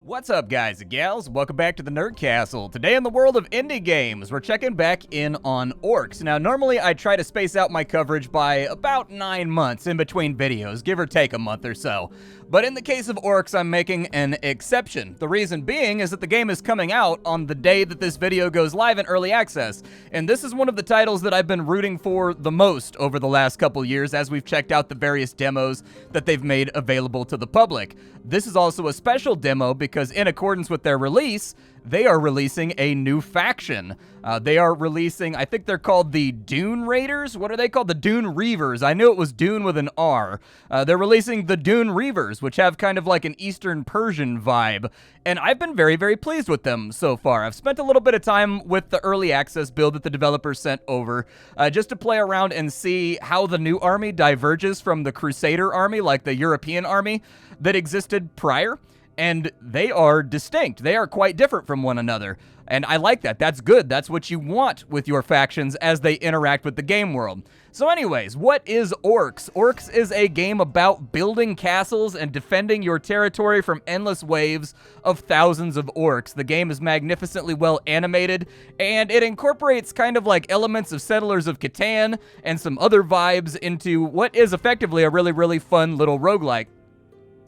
What's up, guys and gals? Welcome back to the Nerd Castle. Today in the world of indie games, we're checking back in on ORX. Now, normally I try to space out my coverage by about 9 months in between videos, give or take a month or so. But in the case of ORX, I'm making an exception. The reason being is that the game is coming out on the day that this video goes live in early access. And this is one of the titles that I've been rooting for the most over the last couple years as we've checked out the various demos that they've made available to the public. This is also a special demo because in accordance with their release, they are releasing a new faction. They are releasing, I think they're called the Dune Raiders? What are they called? The Dune Reavers. I knew it was Dune with an R. They're releasing the Dune Reavers, which have kind of like an Eastern Persian vibe. And I've been very, very pleased with them so far. I've spent a little bit of time with the early access build that the developers sent over, just to play around and see how the new army diverges from the Crusader army, like the European army that existed prior. And they are distinct. They are quite different from one another. And I like that. That's good. That's what you want with your factions as they interact with the game world. So anyways, what is ORX? ORX is a game about building castles and defending your territory from endless waves of thousands of orcs. The game is magnificently well animated, and it incorporates kind of like elements of Settlers of Catan and some other vibes into what is effectively a really, really fun little roguelike.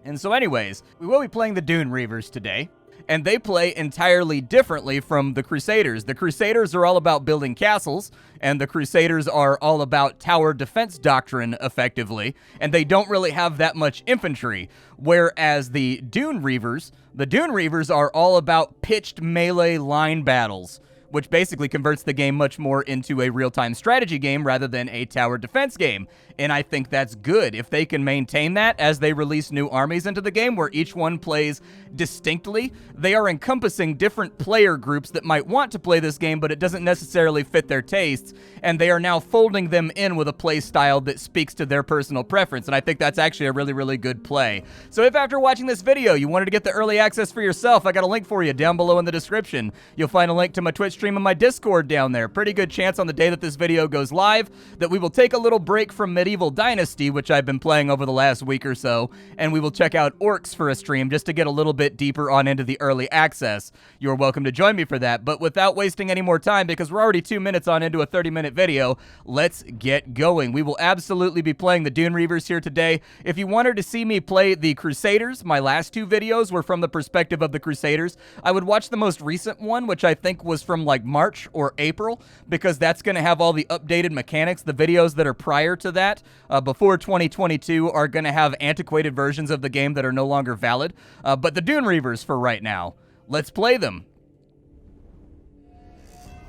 And so anyways, we will be playing the Dune Reavers today, and they play entirely differently from the Crusaders. The Crusaders are all about building castles, and the Crusaders are all about tower defense doctrine, effectively, and they don't really have that much infantry, whereas the Dune Reavers are all about pitched melee line battles, which basically converts the game much more into a real-time strategy game rather than a tower defense game. And I think that's good. If they can maintain that as they release new armies into the game where each one plays distinctly, they are encompassing different player groups that might want to play this game, but it doesn't necessarily fit their tastes, and they are now folding them in with a play style that speaks to their personal preference, and I think that's actually a really, really good play. So if after watching this video you wanted to get the early access for yourself, I got a link for you down below in the description. You'll find a link to my Twitch stream and my Discord down there. Pretty good chance on the day that this video goes live that we will take a little break from Medieval Dynasty, which I've been playing over the last week or so, and we will check out ORX for a stream just to get a little bit deeper on into the early access. You're welcome to join me for that, but without wasting any more time, because we're already 2 minutes on into a 30-minute video, let's get going. We will absolutely be playing the Dune Reavers here today. If you wanted to see me play the Crusaders, my last 2 videos were from the perspective of the Crusaders. I would watch the most recent one, which I think was from like March or April, because that's going to have all the updated mechanics. The videos that are prior to that, before 2022, are going to have antiquated versions of the game that are no longer valid. But the Dune Reavers for right now, let's play them.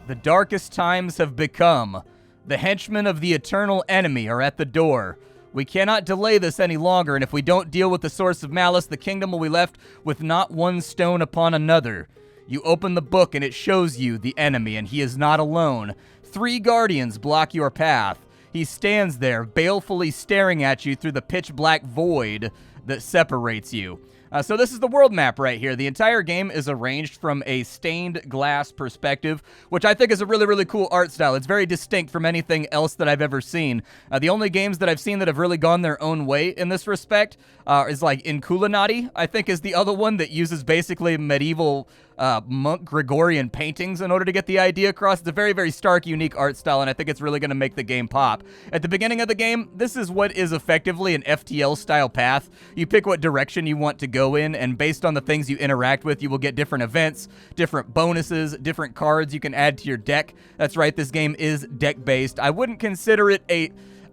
The darkest times have become. The henchmen of the eternal enemy are at the door. We cannot delay this any longer, and if we don't deal with the source of malice, the kingdom will be left with not one stone upon another. You open the book and it shows you the enemy, and he is not alone. 3 guardians block your path. He stands there, balefully staring at you through the pitch-black void that separates you. So this is the world map right here. The entire game is arranged from a stained glass perspective, which I think is a really, really cool art style. It's very distinct from anything else that I've ever seen. The only games that I've seen that have really gone their own way in this respect is like Inculinati, I think, is the other one that uses basically medieval monk Gregorian paintings in order to get the idea across. It's a very, very stark, unique art style, and I think it's really going to make the game pop. At the beginning of the game, this is what is effectively an FTL-style path. You pick what direction you want to go in, and based on the things you interact with, you will get different events, different bonuses, different cards you can add to your deck. That's right, this game is deck-based. I wouldn't consider it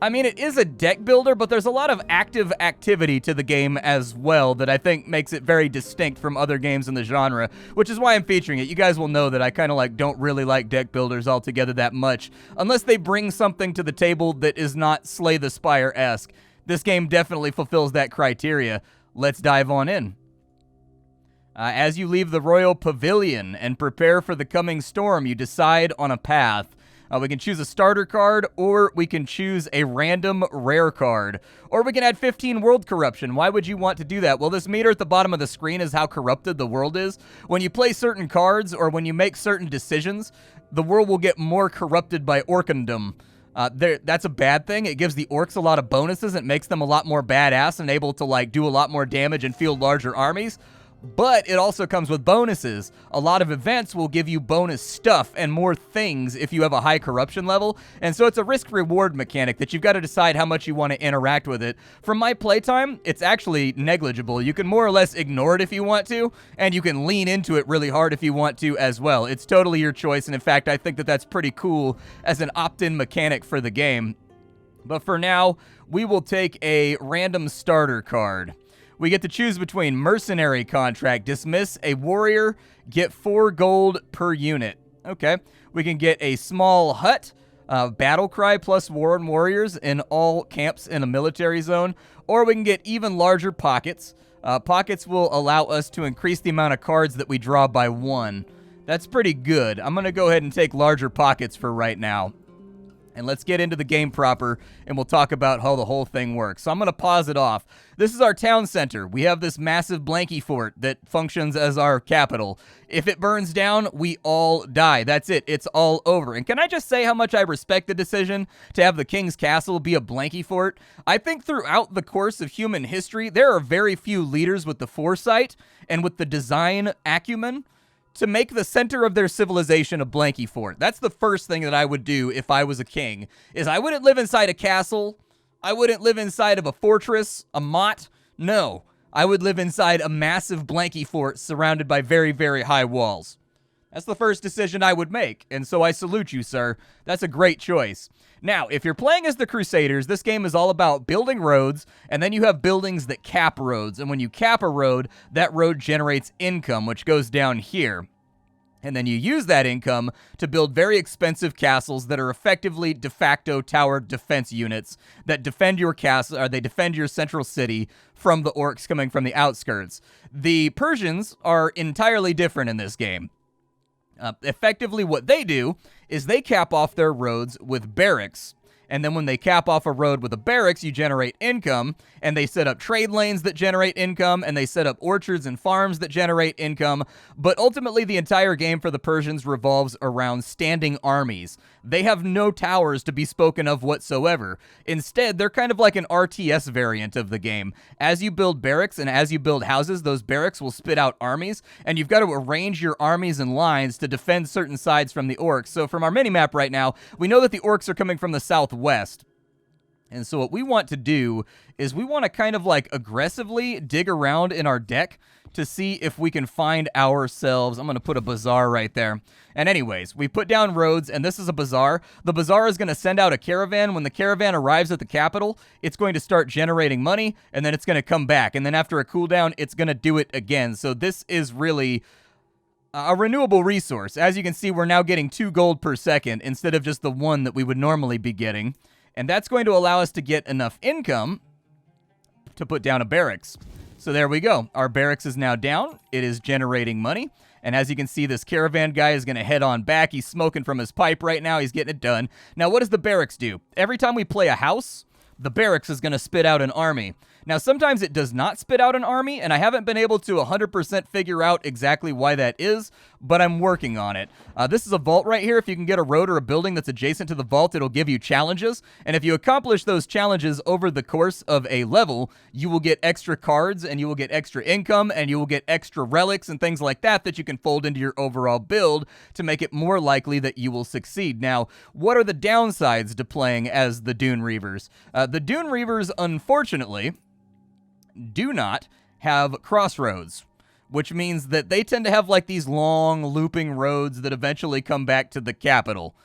it is a deck builder, but there's a lot of active activity to the game as well that I think makes it very distinct from other games in the genre, which is why I'm featuring it. You guys will know that I kind of like don't really like deck builders altogether that much, unless they bring something to the table that is not Slay the Spire-esque. This game definitely fulfills that criteria. Let's dive on in. As you leave the Royal Pavilion and prepare for the coming storm, you decide on a path. We can choose a starter card, or we can choose a random rare card. Or we can add 15 world corruption. Why would you want to do that? Well, this meter at the bottom of the screen is how corrupted the world is. When you play certain cards, or when you make certain decisions, the world will get more corrupted by orcandom. That's a bad thing. It gives the orcs a lot of bonuses. It makes them a lot more badass and able to like do a lot more damage and field larger armies. but it also comes with bonuses. A lot of events will give you bonus stuff and more things if you have a high corruption level, and so it's a risk-reward mechanic that you've got to decide how much you want to interact with it. From my playtime, it's actually negligible. You can more or less ignore it if you want to, and you can lean into it really hard if you want to as well. It's totally your choice, and in fact, I think that that's pretty cool as an opt-in mechanic for the game. But for now, we will take a random starter card. We get to choose between Mercenary Contract, dismiss a warrior, get 4 gold per unit. Okay, we can get a small hut, battle cry plus warren warriors in all camps in a military zone, or we can get even larger pockets. Pockets will allow us to increase the amount of cards that we draw by 1. That's pretty good. I'm going to go ahead and take larger pockets for right now. And let's get into the game proper, and we'll talk about how the whole thing works. So I'm going to pause it off. This is our town center. We have this massive blanky fort that functions as our capital. If it burns down, we all die. That's it. It's all over. And can I just say how much I respect the decision to have the King's Castle be a blanky fort? I think throughout the course of human history, there are very few leaders with the foresight and with the design acumen to make the center of their civilization a blanky fort. That's the first thing that I would do if I was a king, is I wouldn't live inside a castle. I wouldn't live inside of a fortress, a motte. No, I would live inside a massive blanky fort surrounded by very, very high walls. That's the first decision I would make, and so I salute you, sir. That's a great choice. Now, if you're playing as the Crusaders, this game is all about building roads, and then you have buildings that cap roads, and when you cap a road, that road generates income, which goes down here. And then you use that income to build very expensive castles that are effectively de facto tower defense units that defend your castle, or they defend your central city from the orcs coming from the outskirts. The Persians are entirely different in this game. Effectively, what they do is they cap off their roads with barracks. And then when they cap off a road with a barracks, you generate income, and they set up trade lanes that generate income, and they set up orchards and farms that generate income. But ultimately, the entire game for the Persians revolves around standing armies. They have no towers to be spoken of whatsoever. Instead, they're kind of like an RTS variant of the game. As you build barracks and as you build houses, those barracks will spit out armies, and you've got to arrange your armies in lines to defend certain sides from the orcs. So from our minimap right now, we know that the orcs are coming from the southwest. And so what we want to do is we want to kind of like aggressively dig around in our deck to see if we can find ourselves. I'm going to put a bazaar right there. And anyways, we put down roads, and this is a bazaar. The bazaar is going to send out a caravan. When the caravan arrives at the capital, it's going to start generating money, and then it's going to come back. And then after a cooldown, it's going to do it again. So this is really a renewable resource. As you can see, we're now getting 2 gold per second instead of just the 1 that we would normally be getting. And that's going to allow us to get enough income to put down a barracks. So there we go. Our barracks is now down. It is generating money. And as you can see, this caravan guy is going to head on back. He's smoking from his pipe right now. He's getting it done. Now, what does the barracks do? Every time we play a house, the barracks is going to spit out an army. Now, sometimes it does not spit out an army, and I haven't been able to 100% figure out exactly why that is, but I'm working on it. This is a vault right here. If you can get a road or a building that's adjacent to the vault, it'll give you challenges, and if you accomplish those challenges over the course of a level, you will get extra cards, and you will get extra income, and you will get extra relics and things like that that you can fold into your overall build to make it more likely that you will succeed. Now, what are the downsides to playing as the Dune Reavers? The Dune Reavers, unfortunately, do not have crossroads, which means that they tend to have like these long looping roads that eventually come back to the capital.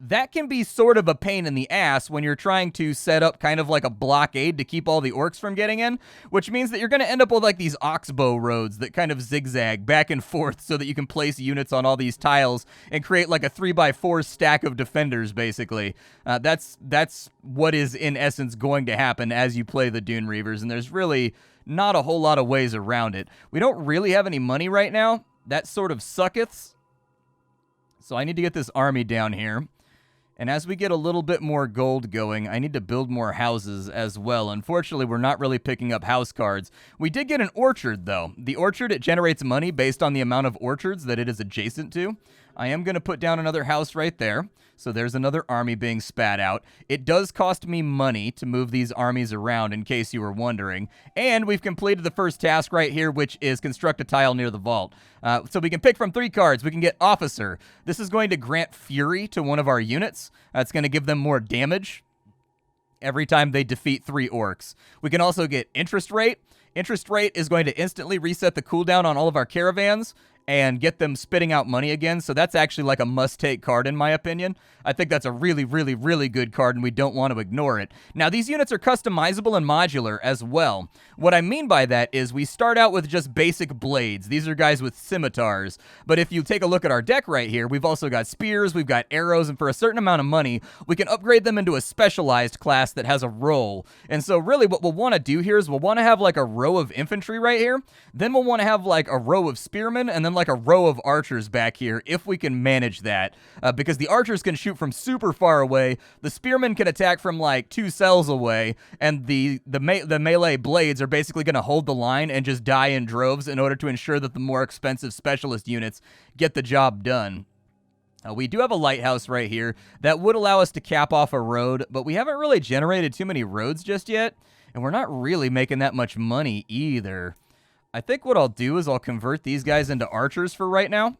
That can be sort of a pain in the ass when you're trying to set up kind of like a blockade to keep all the orcs from getting in, which means that you're going to end up with like these oxbow roads that kind of zigzag back and forth so that you can place units on all these tiles and create like a 3x4 stack of defenders, basically. That's what is in essence going to happen as you play the Dune Reavers, and there's really not a whole lot of ways around it. We don't really have any money right now. That sort of sucketh. So I need to get this army down here. And as we get a little bit more gold going, I need to build more houses as well. Unfortunately, we're not really picking up house cards. We did get an orchard, though. The orchard, it generates money based on the amount of orchards that it is adjacent to. I am going to put down another house right there. So there's another army being spat out. It does cost me money to move these armies around, in case you were wondering. And we've completed the first task right here, which is construct a tile near the vault. So we can pick from 3 cards. We can get Officer. This is going to grant Fury to one of our units. It's going to give them more damage every time they defeat 3 orcs. We can also get Interest Rate. Interest Rate is going to instantly reset the cooldown on all of our caravans and get them spitting out money again. So that's actually like a must-take card in my opinion. I think that's a really, really, really good card, and we don't want to ignore it. Now, these units are customizable and modular as well. What I mean by that is we start out with just basic blades. These are guys with scimitars. But if you take a look at our deck right here, we've also got spears, we've got arrows, and for a certain amount of money, we can upgrade them into a specialized class that has a role. And so really what we'll want to do here is we'll want to have like a row of infantry right here. Then we'll want to have like a row of spearmen, and then like a row of archers back here if we can manage that. Because the archers can shoot from super far away, the spearmen can attack from like 2 cells away, and the melee blades are basically going to hold the line and just die in droves in order to ensure that the more expensive specialist units get the job done. We do have a lighthouse right here that would allow us to cap off a road, but we haven't really generated too many roads just yet, and we're not really making that much money either. I think what I'll do is I'll convert these guys into archers for right now.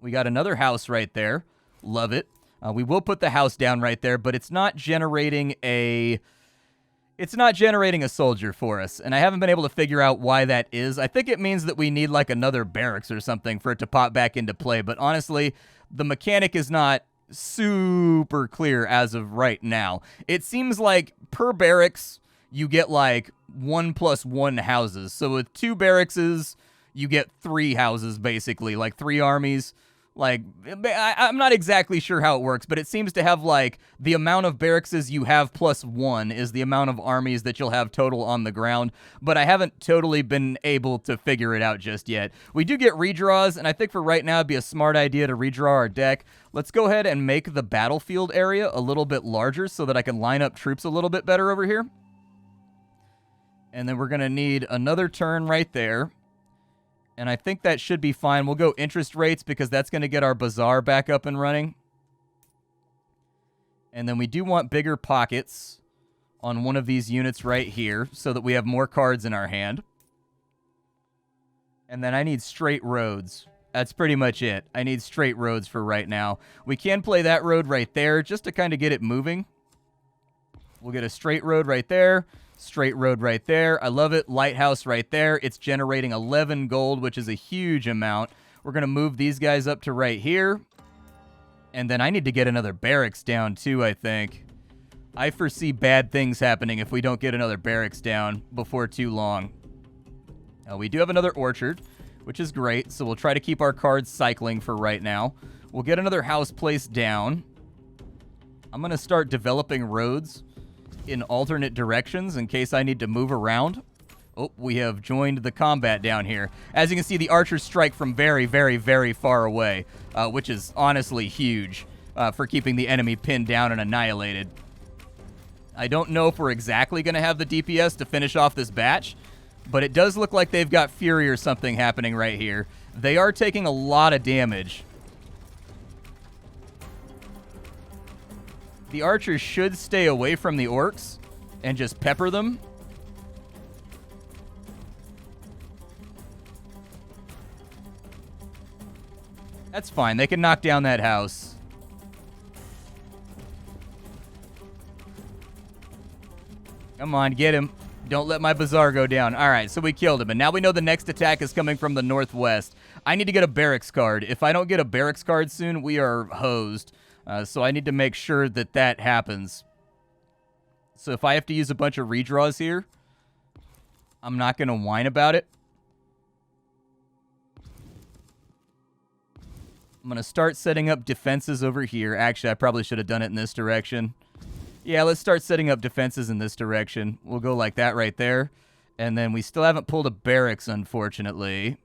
We got another house right there. Love it. We will put the house down right there, but it's not generating a soldier for us, and I haven't been able to figure out why that is. I think it means that we need like another barracks or something for it to pop back into play, but honestly, the mechanic is not super clear as of right now. It seems like per barracks, you get like 1+1 houses. So with 2 barracks, you get 3 houses, basically, like 3 armies. Like, I'm not exactly sure how it works, but it seems to have, like, the amount of barracks you have +1 is the amount of armies that you'll have total on the ground, but I haven't totally been able to figure it out just yet. We do get redraws, and I think for right now it'd be a smart idea to redraw our deck. Let's go ahead and make the battlefield area a little bit larger so that I can line up troops a little bit better over here. And then we're going to need another turn right there. And I think that should be fine. We'll go interest rates because that's going to get our Bazaar back up and running. And then we do want bigger pockets on one of these units right here so that we have more cards in our hand. And then I need straight roads. That's pretty much it. I need straight roads for right now. We can play that road right there just to kind of get it moving. We'll get a straight road right there. Straight road right there. I love it. Lighthouse right there. It's generating 11 gold, which is a huge amount. We're going to move these guys up to right here. And then I need to get another barracks down too, I think. I foresee bad things happening if we don't get another barracks down before too long. We do have another orchard, which is great. So we'll try to keep our cards cycling for right now. We'll get another house placed down. I'm going to start developing roads in alternate directions in case I need to move around. Oh, we have joined the combat down here. As you can see, the archers strike from very, very, very far away, which is honestly huge for keeping the enemy pinned down and annihilated. I don't know if we're exactly going to have the DPS to finish off this batch, but it does look like they've got Fury or something happening right here. They are taking a lot of damage. The archers should stay away from the orcs and just pepper them. That's fine. They can knock down that house. Come on, get him. Don't let my Bazaar go down. All right, so we killed him. And now we know the next attack is coming from the northwest. I need to get a barracks card. If I don't get a barracks card soon, we are hosed. So I need to make sure that that happens. So if I have to use a bunch of redraws here, I'm not going to whine about it. I'm going to start setting up defenses over here. Actually, I probably should have done it in this direction. Yeah, let's start setting up defenses in this direction. We'll go like that right there. And then we still haven't pulled a barracks, unfortunately.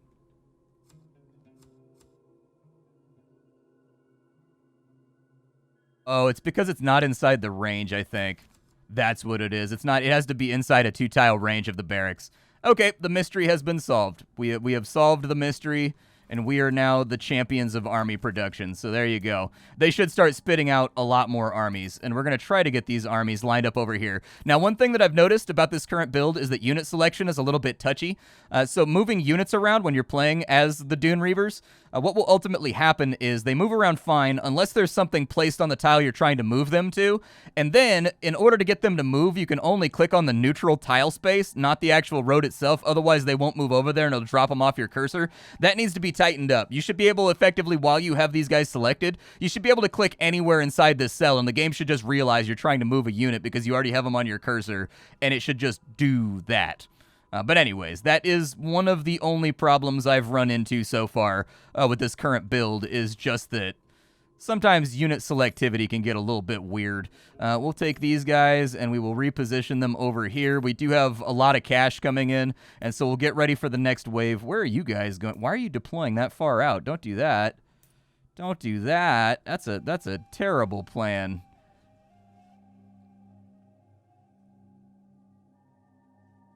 Oh, it's because it's not inside the range, I think. That's what it is. It's not. It has to be inside a 2-tile range of the barracks. Okay, the mystery has been solved. We have solved the mystery, And we are now the champions of army production. So there you go. They should start spitting out a lot more armies. And we're going to try to get these armies lined up over here. Now, one thing that I've noticed about this current build is that unit selection is a little bit touchy. So moving units around when you're playing as the Dune Reavers, what will ultimately happen is they move around fine unless there's something placed on the tile you're trying to move them to. And then, in order to get them to move, you can only click on the neutral tile space, not the actual road itself. Otherwise, they won't move over there and it'll drop them off your cursor. That needs to be tightened up. You should be able, effectively, while you have these guys selected, you should be able to click anywhere inside this cell, and the game should just realize you're trying to move a unit because you already have them on your cursor, and it should just do that. But anyways, that is one of the only problems I've run into so far with this current build, is just that sometimes unit selectivity can get a little bit weird. We'll take these guys and we will reposition them over here. We do have a lot of cash coming in, and so we'll get ready for the next wave. Where are you guys going? Why are you deploying that far out? Don't do that. Don't do that. That's a terrible plan.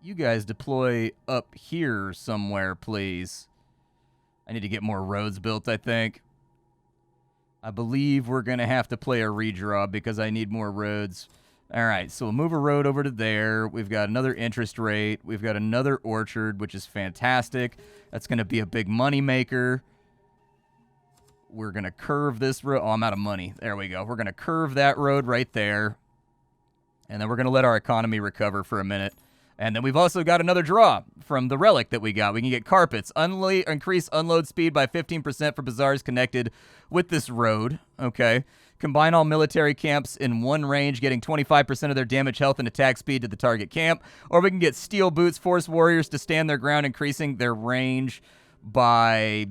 You guys deploy up here somewhere, please. I need to get more roads built, I think. I believe we're going to have to play a redraw because I need more roads. All right, so we'll move a road over to there. We've got another interest rate. We've got another orchard, which is fantastic. That's going to be a big money maker. We're going to curve this road. Oh, I'm out of money. There we go. We're going to curve that road right there. And then we're going to let our economy recover for a minute. And then we've also got another draw from the relic that we got. We can get carpets. Increase unload speed by 15% for bazaars connected with this road. Okay. Combine all military camps in one range, getting 25% of their damage, health, and attack speed to the target camp. Or we can get steel boots, force warriors to stand their ground, increasing their range by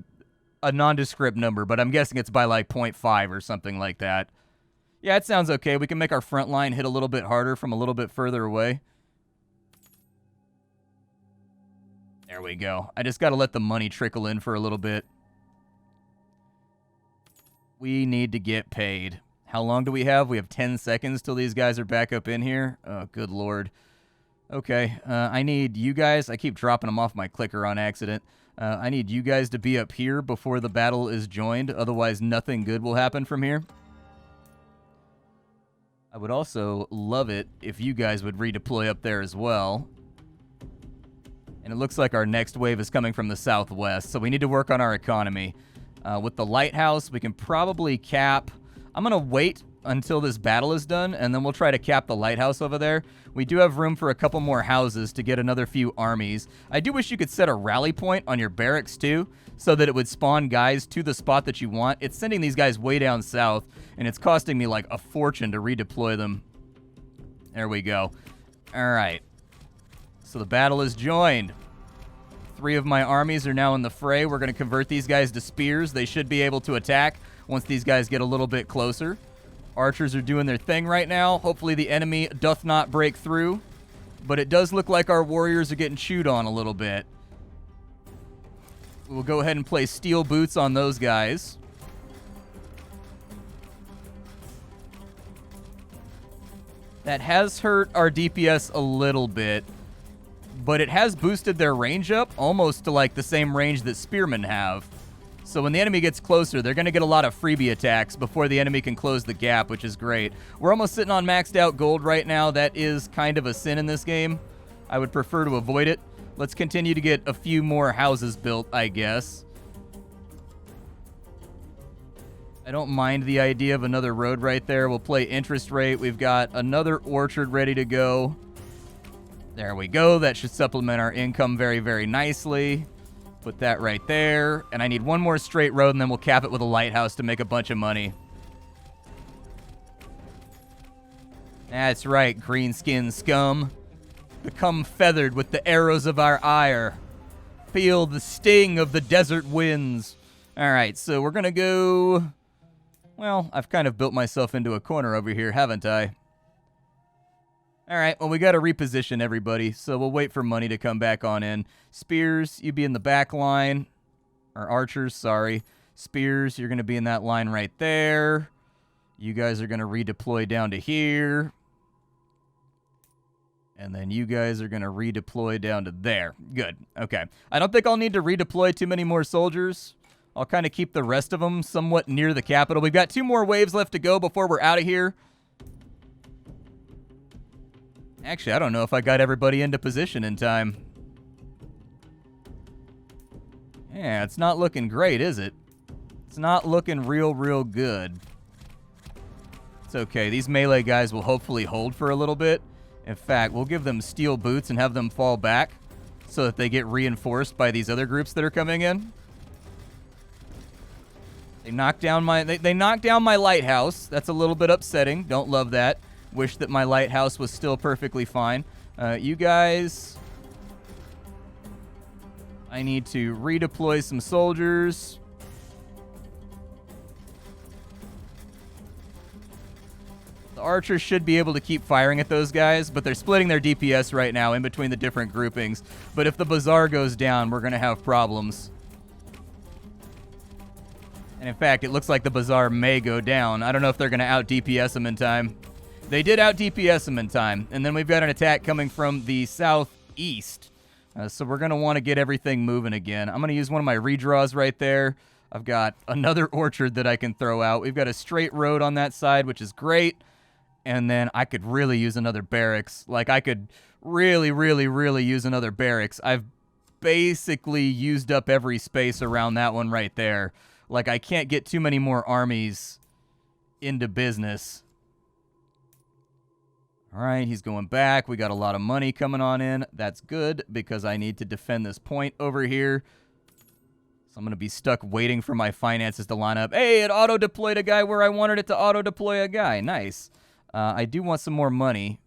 a nondescript number. But I'm guessing it's by like 0.5 or something like that. Yeah, it sounds okay. We can make our front line hit a little bit harder from a little bit further away. There we go. I just got to let the money trickle in for a little bit. We need to get paid. How long do we have? We have 10 seconds till these guys are back up in here. Oh, good lord. Okay, I need you guys. I keep dropping them off my clicker on accident. I need you guys to be up here before the battle is joined. Otherwise, nothing good will happen from here. I would also love it if you guys would redeploy up there as well. And it looks like our next wave is coming from the southwest, so we need to work on our economy. With the lighthouse, we can probably cap... I'm going to wait until this battle is done, and then we'll try to cap the lighthouse over there. We do have room for a couple more houses to get another few armies. I do wish you could set a rally point on your barracks, too, so that it would spawn guys to the spot that you want. It's sending these guys way down south, and it's costing me like a fortune to redeploy them. There we go. All right. So the battle is joined. 3 of my armies are now in the fray. We're going to convert these guys to spears. They should be able to attack once these guys get a little bit closer. Archers are doing their thing right now. Hopefully the enemy doth not break through. But it does look like our warriors are getting chewed on a little bit. We'll go ahead and place steel boots on those guys. That has hurt our DPS a little bit. But it has boosted their range up almost to like the same range that spearmen have. So when the enemy gets closer, they're going to get a lot of freebie attacks before the enemy can close the gap, which is great. We're almost sitting on maxed out gold right now. That is kind of a sin in this game. I would prefer to avoid it. Let's continue to get a few more houses built, I guess. I don't mind the idea of another road right there. We'll play interest rate. We've got another orchard ready to go. There we go. That should supplement our income very, very nicely. Put that right there. And I need one more straight road, and then we'll cap it with a lighthouse to make a bunch of money. That's right, Greenskin scum. Become feathered with the arrows of our ire. Feel the sting of the desert winds. All right, so we're going to go... Well, I've kind of built myself into a corner over here, haven't I? All right, well, we got to reposition everybody, so we'll wait for money to come back on in. Spears, you be in the back line. Or archers, sorry. Spears, you're going to be in that line right there. You guys are going to redeploy down to here. And then you guys are going to redeploy down to there. Good. Okay. I don't think I'll need to redeploy too many more soldiers. I'll kind of keep the rest of them somewhat near the capital. We've got 2 more waves left to go before we're out of here. Actually, I don't know if I got everybody into position in time. Yeah, it's not looking great, is it? It's not looking real good. It's okay. These melee guys will hopefully hold for a little bit. In fact, we'll give them steel boots and have them fall back so that they get reinforced by these other groups that are coming in. They knocked down my they knocked down my lighthouse. That's a little bit upsetting. Don't love that. Wish that my lighthouse was still perfectly fine. You guys, I need to redeploy some soldiers. The archers should be able to keep firing at those guys, but they're splitting their DPS right now in between the different groupings. But if the Bazaar goes down, we're going to have problems. And in fact, it looks like the Bazaar may go down. I don't know if they're going to out-DPS them in time. They did out-DPS them in time. And then we've got an attack coming from the southeast. So we're going to want to get everything moving again. I'm going to use one of my redraws right there. I've got another orchard that I can throw out. We've got a straight road on that side, which is great. And then I could really use another barracks. Like, I could really use another barracks. I've basically used up every space around that one right there. Like, I can't get too many more armies into business. All right, he's going back. We got a lot of money coming on in. That's good because I need to defend this point over here. So I'm going to be stuck waiting for my finances to line up. Hey, it auto-deployed a guy where I wanted it to auto-deploy a guy. Nice. I do want some more money.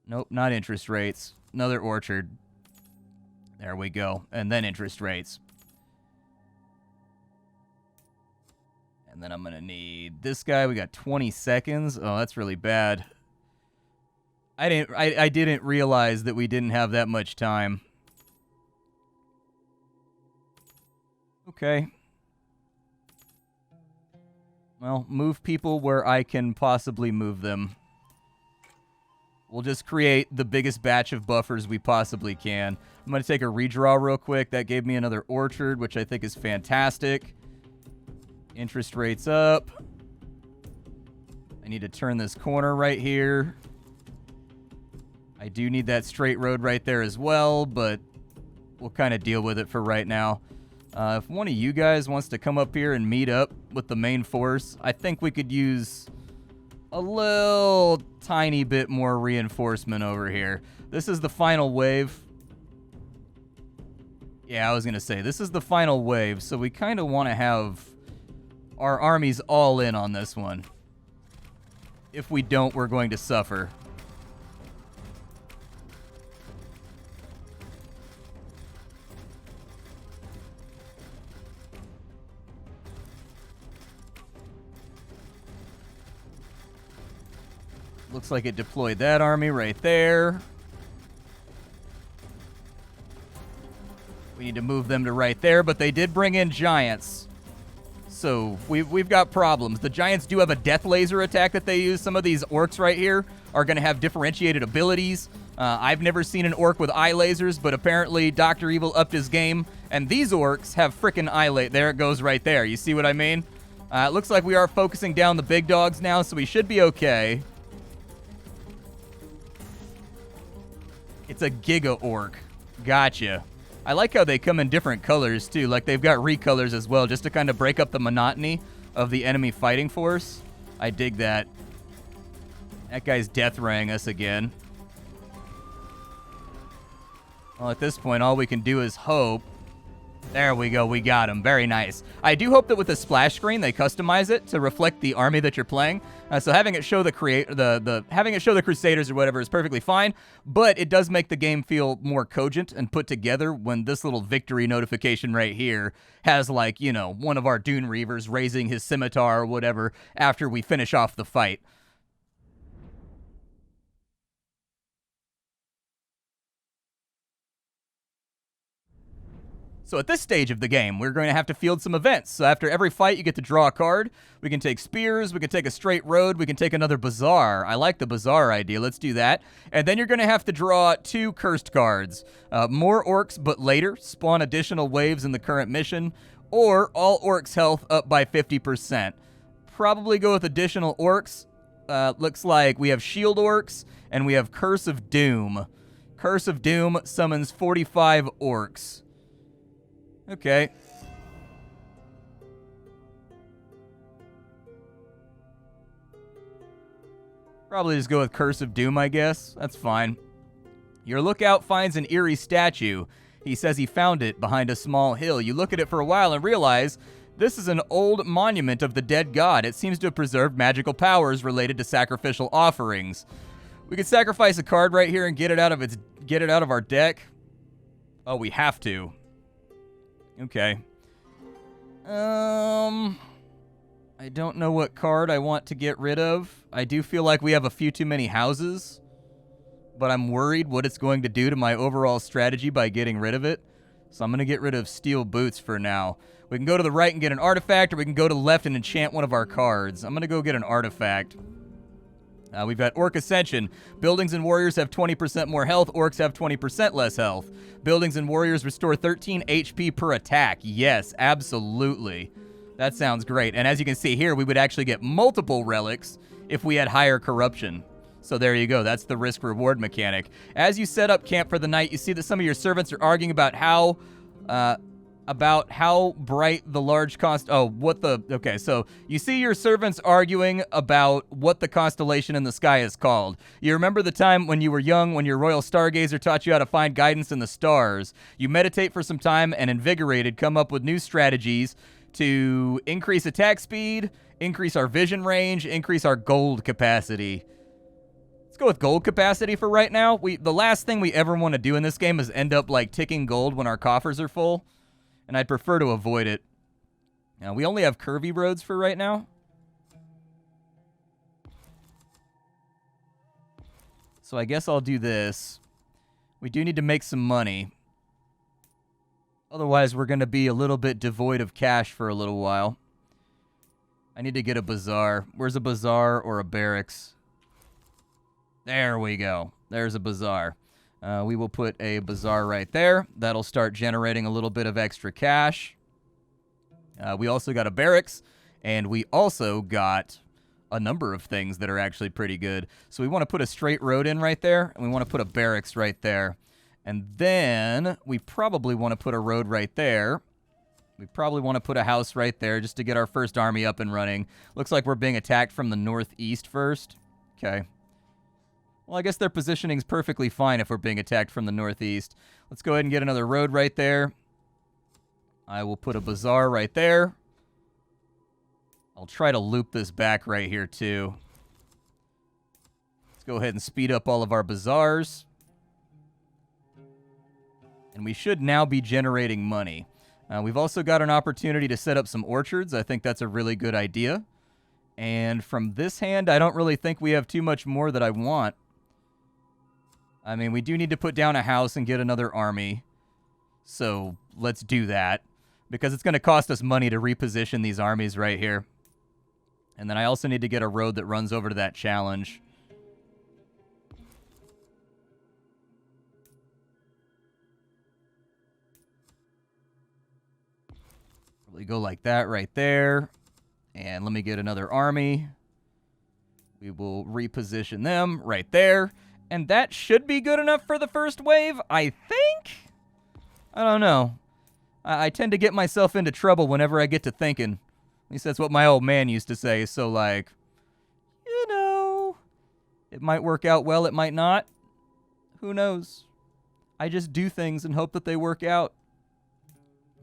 Nope, not interest rates. Another orchard. There we go. And then interest rates. And then I'm going to need this guy. We got 20 seconds. Oh, that's really bad. I didn't realize that we didn't have that much time. Okay. Well, move people where I can possibly move them. We'll just create the biggest batch of buffers we possibly can. I'm going to take a redraw real quick. That gave me another orchard, which I think is fantastic. Interest rates up. I need to turn this corner right here. I do need that straight road right there as well, but we'll kind of deal with it for right now. If one of you guys wants to come up here and meet up with the main force, I think we could use a little tiny bit more reinforcement over here. This is the final wave. Yeah, I was going to say, this is the final wave, so we kind of want to have our armies all in on this one. If we don't, we're going to suffer. Looks like it deployed that army right there. We need to move them to right there, but they did bring in giants. So we've got problems. The giants do have a death laser attack that they use. Some of these orcs right here are going to have differentiated abilities. I've never seen an orc with eye lasers, but apparently Dr. Evil upped his game. And these orcs have frickin' eye laser. There it goes right there. You see what I mean? It looks like we are focusing down the big dogs now, so we should be okay. It's a Giga Orc. Gotcha. I like how they come in different colors, too. Like, they've got recolors as well, just to kind of break up the monotony of the enemy fighting force. I dig that. That guy's death-raying us again. Well, at this point, all we can do is hope. There we go. We got him. Very nice. I do hope that with the splash screen, they customize it to reflect the army that you're playing. So having it show having it show the Crusaders or whatever is perfectly fine, but it does make the game feel more cogent and put together when this little victory notification right here has, like, you know, one of our Dune Reavers raising his scimitar or whatever after we finish off the fight. So at this stage of the game, we're going to have to field some events. So after every fight, you get to draw a card. We can take spears, we can take a straight road, we can take another Bazaar. I like the Bazaar idea, let's do that. And then you're going to have to draw 2 cursed cards. More orcs, but later, spawn additional waves in the current mission, or all orcs health up by 50%. Probably go with additional orcs. Looks like we have shield orcs, and we have Curse of Doom. Curse of Doom summons 45 orcs. Okay. Probably just go with Curse of Doom, I guess. That's fine. Your lookout finds an eerie statue. He says he found it behind a small hill. You look at it for a while and realize this is an old monument of the dead god. It seems to have preserved magical powers related to sacrificial offerings. We could sacrifice a card right here and get it out of our deck. Oh, we have to. Okay. I don't know what card I want to get rid of. I do feel like we have a few too many houses, but I'm worried what it's going to do to my overall strategy by getting rid of it. So I'm going to get rid of Steel Boots for now. We can go to the right and get an artifact, or we can go to the left and enchant one of our cards. I'm going to go get an artifact. We've got Orc Ascension. Buildings and warriors have 20% more health. Orcs have 20% less health. Buildings and warriors restore 13 HP per attack. Yes, absolutely. That sounds great. And as you can see here, we would actually get multiple relics if we had higher corruption. So there you go. That's the risk-reward mechanic. As you set up camp for the night, you see that some of your servants are arguing about how bright the large okay, so you see your servants arguing about what the constellation in the sky is called. You remember the time when you were young, when your royal stargazer taught you how to find guidance in the stars. You meditate for some time and, invigorated, come up with new strategies to increase attack speed, increase our vision range, increase our gold capacity. Let's go with gold capacity for right now. The last thing we ever want to do in this game is end up like ticking gold when our coffers are full, and I'd prefer to avoid it. Now, we only have curvy roads for right now. So I guess I'll do this. We do need to make some money. Otherwise, we're going to be a little bit devoid of cash for a little while. I need to get a Bazaar. Where's a Bazaar or a Barracks? There we go. There's a Bazaar. We will put a Bazaar right there. That'll start generating a little bit of extra cash. We also got a Barracks, and we also got a number of things that are actually pretty good. So we want to put a straight road in right there, and we want to put a Barracks right there. And then we probably want to put a road right there. We probably want to put a house right there just to get our first army up and running. Looks like we're being attacked from the northeast first. Okay. Well, I guess their positioning's perfectly fine if we're being attacked from the northeast. Let's go ahead and get another road right there. I will put a Bazaar right there. I'll try to loop this back right here, too. Let's go ahead and speed up all of our Bazaars. And we should now be generating money. We've also got an opportunity to set up some orchards. I think that's a really good idea. And from this hand, I don't really think we have too much more that I want. I mean, we do need to put down a house and get another army. So let's do that. Because it's going to cost us money to reposition these armies right here. And then I also need to get a road that runs over to that challenge. Probably go like that right there. And let me get another army. We will reposition them right there. And that should be good enough for the first wave, I think? I don't know. I tend to get myself into trouble whenever I get to thinking. At least that's what my old man used to say. So, like, you know, it might work out well, it might not. Who knows? I just do things and hope that they work out.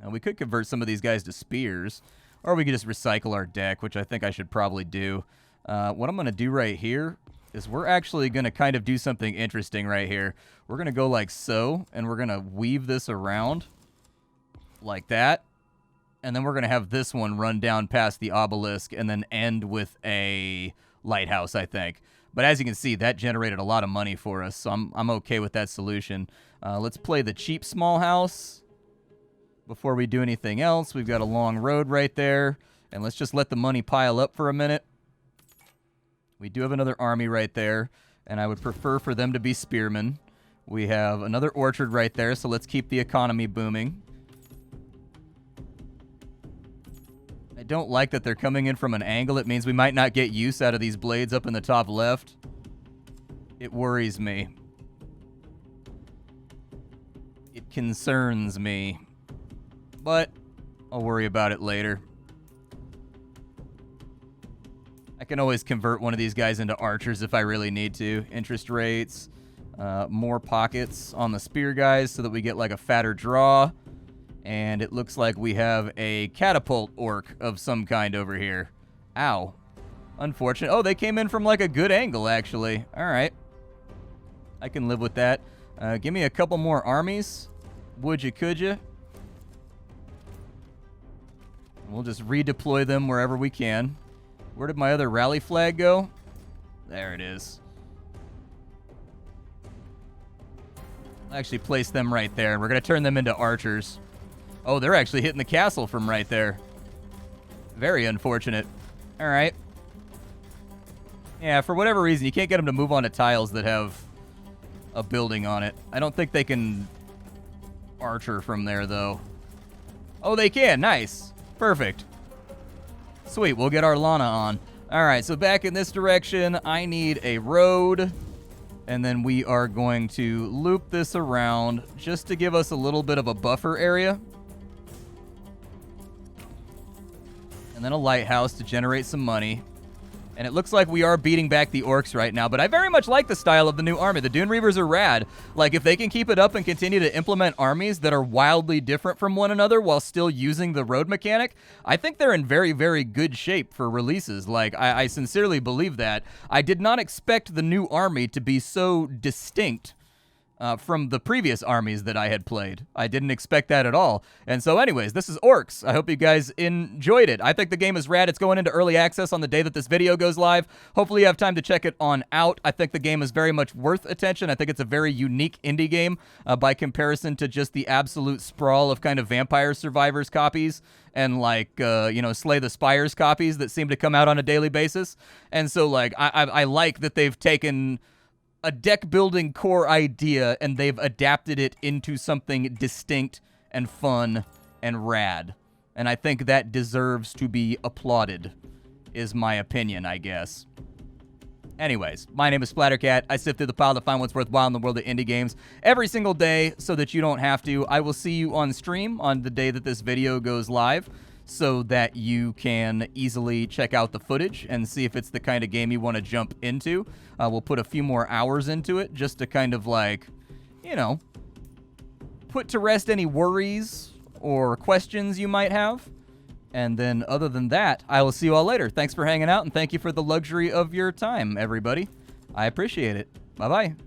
Now, we could convert some of these guys to spears. Or we could just recycle our deck, which I think I should probably do. What I'm going to do right here is we're actually going to kind of do something interesting right here. We're going to go like so, and we're going to weave this around like that. And then we're going to have this one run down past the obelisk and then end with a lighthouse, I think. But as you can see, that generated a lot of money for us, so I'm okay with that solution. Let's play the cheap small house. before we do anything else. We've got a long road right there. And let's just let the money pile up for a minute. We do have another army right there, and I would prefer for them to be spearmen. We have another orchard right there, so let's keep the economy booming. I don't like that they're coming in from an angle. It means we might not get use out of these blades up in the top left. It worries me. It concerns me. But I'll worry about it later. I can always convert one of these guys into archers if I really need to. Interest rates, more pockets on the spear guys so that we get like a fatter draw. And it looks like we have a catapult orc of some kind over here. Ow. Unfortunate. Oh, they came in from like a good angle, actually. All right. I can live with that. Give me a couple more armies. Would you, could you? We'll just redeploy them wherever we can. Where did my other rally flag go? There it is. I'll actually place them right there. We're going to turn them into archers. Oh, they're actually hitting the castle from right there. Very unfortunate. All right. Yeah, for whatever reason, you can't get them to move onto tiles that have a building on it. I don't think they can archer from there, though. Oh, they can. Nice. Perfect. Sweet, we'll get our Lana on. All right, so back in this direction, I need a road. And then we are going to loop this around just to give us a little bit of a buffer area. And then a lighthouse to generate some money. And it looks like we are beating back the orcs right now, but I very much like the style of the new army. The Dune Reavers are rad. Like, if they can keep it up and continue to implement armies that are wildly different from one another while still using the road mechanic, I think they're in very, very good shape for releases. Like, I sincerely believe that. I did not expect the new army to be so distinct from the previous armies that I had played. I didn't expect that at all. And so anyways, this is Orcs. I hope you guys enjoyed it. I think the game is rad. It's going into early access on the day that this video goes live. Hopefully you have time to check it on out. I think the game is very much worth attention. I think it's a very unique indie game by comparison to just the absolute sprawl of kind of Vampire Survivors copies and like, Slay the Spires copies that seem to come out on a daily basis. And so like, I like that they've taken a deck building core idea and they've adapted it into something distinct and fun and rad. And I think that deserves to be applauded, is my opinion, I guess. Anyways, my name is Splattercat. I sift through the pile to find what's worthwhile in the world of indie games every single day so that you don't have to. I will see you on stream on the day that this video goes live, so that you can easily check out the footage and see if it's the kind of game you want to jump into. We'll put a few more hours into it just to kind of like, put to rest any worries or questions you might have. And then other than that, I will see you all later. Thanks for hanging out, and thank you for the luxury of your time, everybody. I appreciate it. Bye-bye.